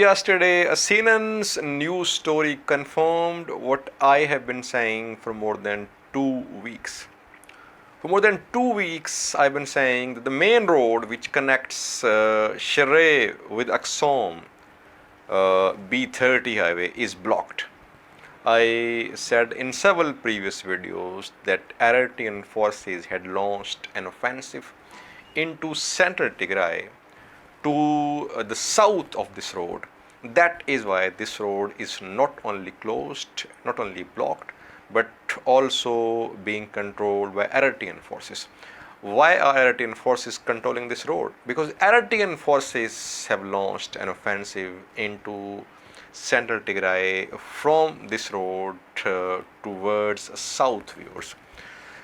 yesterday, CNN's news story confirmed what I have been saying for more than 2 weeks. For more than 2 weeks, I've been saying that the main road which connects Tigray with Aksum, B30 highway, is blocked. I said in several previous videos that Eritrean forces had launched an offensive into central Tigray to the south of this road. That is why this road is not only closed, not only blocked, but also being controlled by Eritrean forces. Why are Eritrean forces controlling this road? Because Eritrean forces have launched an offensive into central Tigray from this road towards south, viewers.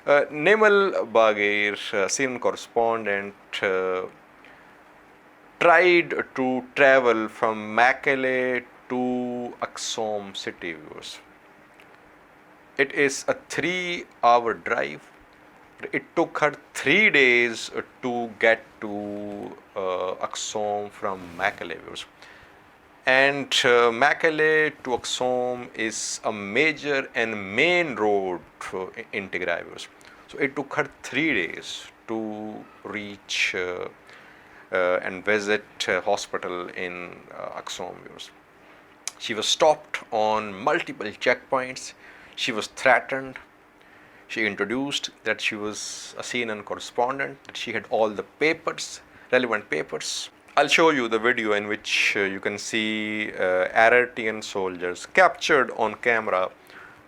Nima Elbagir, CNN correspondent, tried to travel from Mekele to Aksum city, viewers. It is a 3-hour drive. It took her 3 days to get to Aksum from Mekele, viewers. And Mekele to Aksum is a major and main road in Tigray, viewers. So it took her 3 days to reach and visit a hospital in Aksum, viewers. She was stopped on multiple checkpoints. She was threatened. She introduced that she was a CNN correspondent, that she had all the papers, relevant papers. I'll show you the video in which you can see Eritrean soldiers captured on camera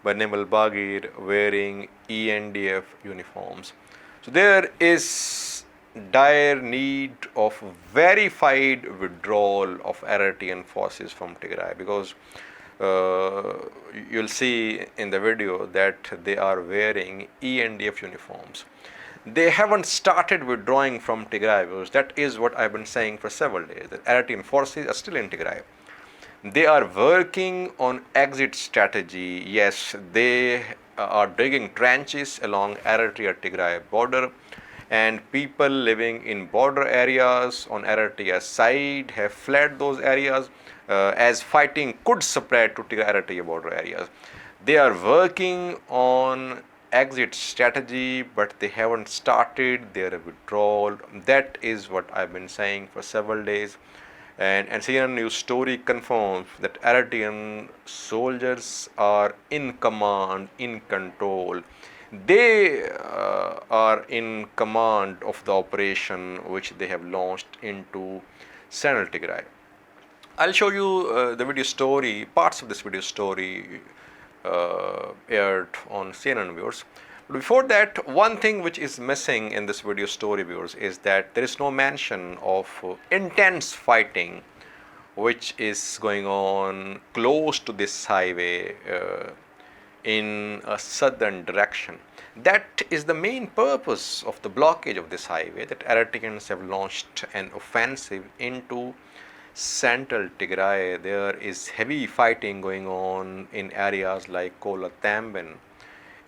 by Nima Elbagir wearing ENDF uniforms. So there is dire need of verified withdrawal of Eritrean forces from Tigray, because you'll see in the video that they are wearing ENDF uniforms. They haven't started withdrawing from Tigray, because that is what I've been saying for several days, that Eritrean forces are still in Tigray. They are working on exit strategy. Yes, they are digging trenches along Eritrea-Tigray border, and people living in border areas on Eritrea's side have fled those areas as fighting could spread to Tigray-Eritrea border areas. They are working on exit strategy, but they haven't started their withdrawal. That is what I've been saying for several days. And CNN news story confirms that Eritrean soldiers are in command, in control. They are in command of the operation which they have launched into central Tigray. I'll show you the video story, parts of this video story aired on CNN, viewers. But before that, one thing which is missing in this video story, viewers, is that there is no mention of intense fighting which is going on close to this highway in a southern direction. That is the main purpose of the blockage of this highway, that Eritreans have launched an offensive into central Tigray. There is heavy fighting going on in areas like Kola Tambin,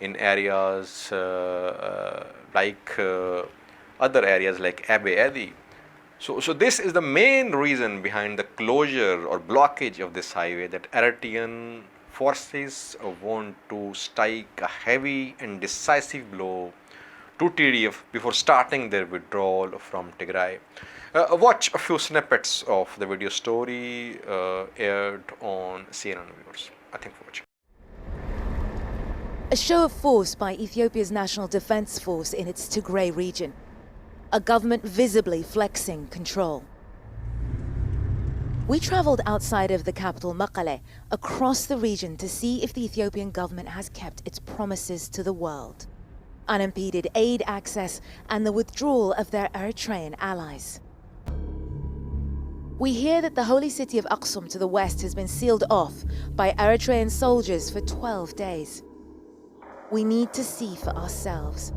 in areas like other areas like Abe Adi. So this is the main reason behind the closure or blockage of this highway, that Eritrean forces want to strike a heavy and decisive blow to TDF before starting their withdrawal from Tigray. Watch a few snippets of the video story aired on CNN, viewers. Thank you for watching. A show of force by Ethiopia's National Defense Force in its Tigray region. A government visibly flexing control. We traveled outside of the capital Mekele, across the region, to see if the Ethiopian government has kept its promises to the world. Unimpeded aid access and the withdrawal of their Eritrean allies. We hear that the holy city of Aksum to the west has been sealed off by Eritrean soldiers for 12 days. We need to see for ourselves.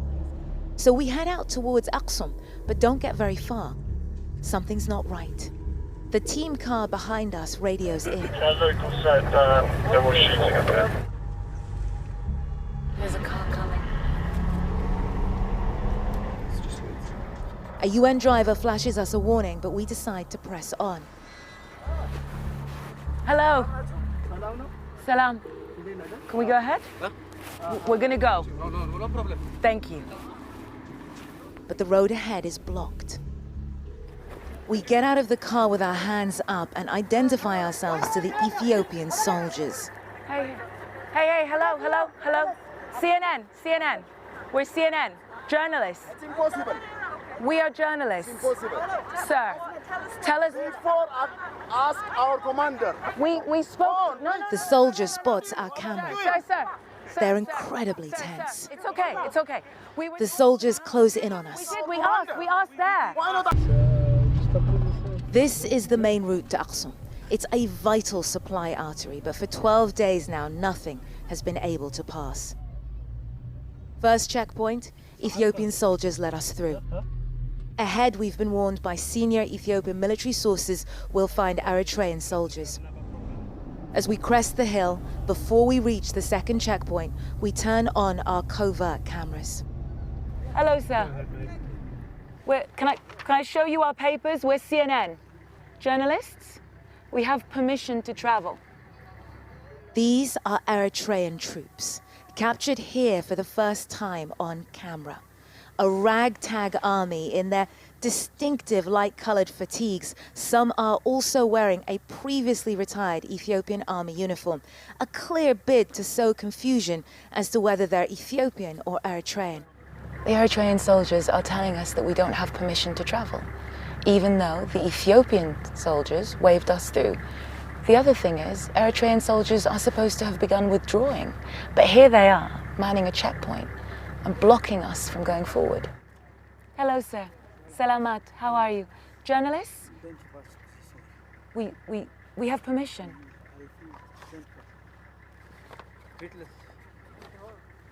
So we head out towards Aksum, but don't get very far. Something's not right. The team car behind us radios in. Local said there was shooting up there. There's a car coming. A UN driver flashes us a warning, but we decide to press on. Hello. Salam. Can we go ahead? We're gonna go. No problem. Thank you. But the road ahead is blocked. We get out of the car with our hands up and identify ourselves to the Ethiopian soldiers. Hey, hello. CNN. We're CNN, journalists. It's impossible. We are journalists. It's impossible. Sir, tell us. Before ask our commander. We spoke. No. The soldier spots our camera. Sir. They're incredibly tense. It's okay. The soldiers close in on us. We asked there. Why not? This is the main route to Aksum. It's a vital supply artery, but for 12 days now, nothing has been able to pass. First checkpoint, Ethiopian soldiers let us through. Ahead, we've been warned by senior Ethiopian military sources we'll find Eritrean soldiers. As we crest the hill, before we reach the second checkpoint, we turn on our covert cameras. Hello, sir. Can I show you our papers? We're CNN. Journalists? We have permission to travel. These are Eritrean troops, captured here for the first time on camera. A ragtag army in their distinctive light-colored fatigues. Some are also wearing a previously retired Ethiopian army uniform, a clear bid to sow confusion as to whether they're Ethiopian or Eritrean. The Eritrean soldiers are telling us that we don't have permission to travel, even though the Ethiopian soldiers waved us through. The other thing is, Eritrean soldiers are supposed to have begun withdrawing, but here they are, manning a checkpoint and blocking us from going forward. Hello, sir. Salamat. How are you? Journalists? We have permission.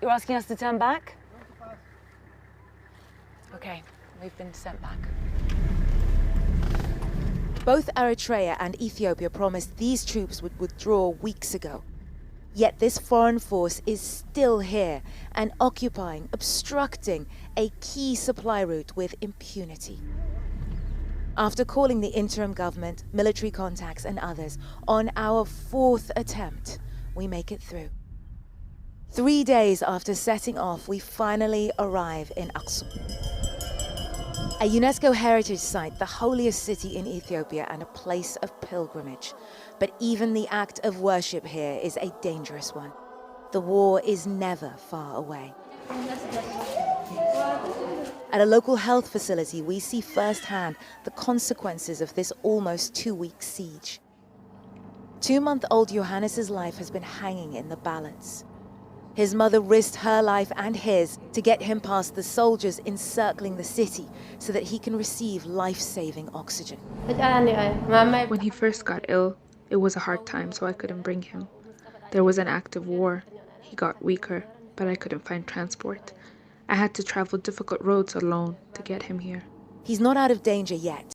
You're asking us to turn back? Okay, we've been sent back. Both Eritrea and Ethiopia promised these troops would withdraw weeks ago. Yet this foreign force is still here and occupying, obstructing a key supply route with impunity. After calling the interim government, military contacts and others, on our fourth attempt, we make it through. 3 days after setting off, we finally arrive in Aksum, a UNESCO heritage site, the holiest city in Ethiopia and a place of pilgrimage. But even the act of worship here is a dangerous one. The war is never far away. At a local health facility, we see firsthand the consequences of this almost 2-week siege. 2-month-old Johannes's life has been hanging in the balance. His mother risked her life and his to get him past the soldiers encircling the city so that he can receive life-saving oxygen. When he first got ill, it was a hard time, so I couldn't bring him. There was an active war. He got weaker, but I couldn't find transport. I had to travel difficult roads alone to get him here. He's not out of danger yet,